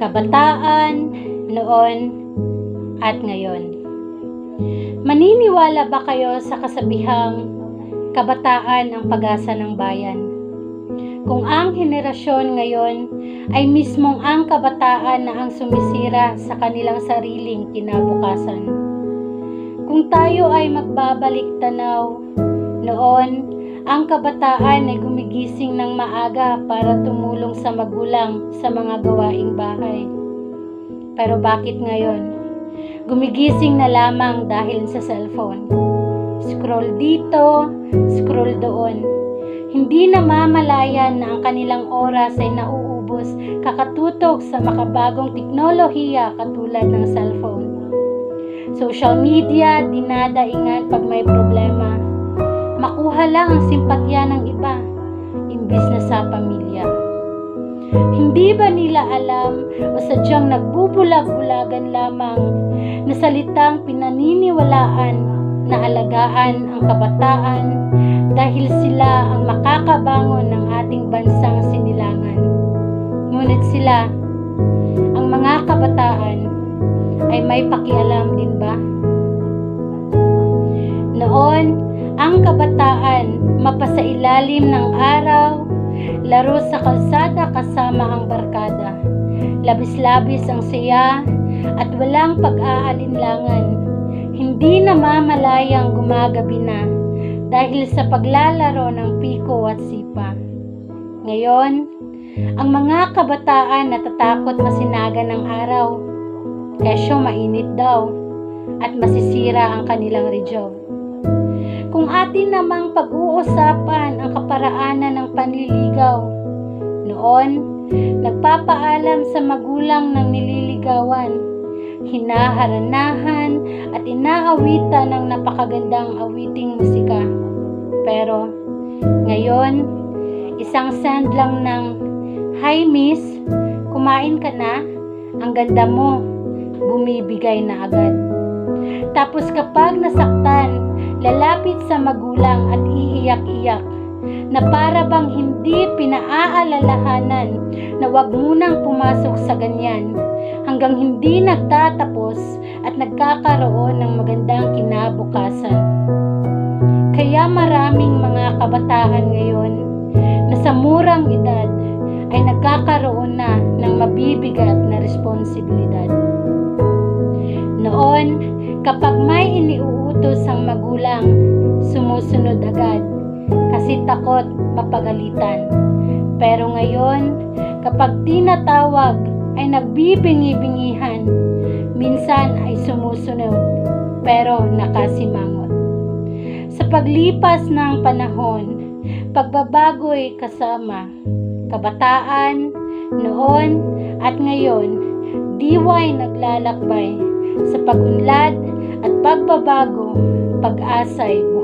kabataan, noon, at ngayon. Maniniwala ba kayo sa kasabihang kabataan ang pag-asa ng bayan? Kung ang henerasyon ngayon ay mismong ang kabataan na ang sumisira sa kanilang sariling kinabukasan. Kung tayo ay magbabalik tanaw, noon, ang kabataan ay gumigising ng maaga para tumulong sa magulang sa mga gawaing bahay. Pero bakit ngayon? Gumigising na lamang dahil sa cellphone. Scroll dito, scroll doon. Hindi namamalayan na ang kanilang oras ay nauubos kakatutok sa makabagong teknolohiya katulad ng cellphone. Social media, dinadaingan pag may problema. Makuha lang ang simpatya ng iba, imbis na sa pamilya. Hindi ba nila alam o sadyang nagbubulag-bulagan lamang na salitang pinaniniwalaan na alagaan ang kabataan dahil sila ang makakabangon ng ating bansang sinilangan. Ngunit sila, ang mga kabataan, ay may pakialam din ba? Noon, ang kabataan mapasailalim ng araw, laro sa kalsada kasama ang barkada. Labis-labis ang saya at walang pag-aalinlangan. Hindi namamalayang gumagabi na dahil sa paglalaro ng piko at sipa. Ngayon, ang mga kabataan natatakot masinaga ng araw, kesyo mainit daw at masisira ang kanilang rejob. Kung atin namang pag-uusapan ang kaparaanan ng panliligaw, noon, nagpapaalam sa magulang ng nililigawan, hinaharanahan at inaawitan ng napakagandang awiting musika. Pero, ngayon, isang send lang ng, "Hi miss, kumain ka na? Ang ganda mo," bumibigay na agad. Tapos kapag nasaktan, lalapit sa magulang at iiyak-iyak na para bang hindi pinaaalalahanan na wag munang pumasok sa ganyan hanggang hindi nagtatapos at nagkakaroon ng magandang kinabukasan. Kaya maraming mga kabataan ngayon na sa murang edad ay nagkakaroon na ng mabibigat na responsibilidad. Noon, kapag may iniuutos ang magulang, sumusunod agad kasi takot mapagalitan. Pero ngayon, kapag tinatawag ay nagbibingi-bingihan, minsan ay sumusunod pero nakasimangot. Sa paglipas ng panahon, pagbabago'y kasama. Kabataan, noon at ngayon, diway naglalakbay sa pag-unlad at pagbabago, pag-asa'y buhay.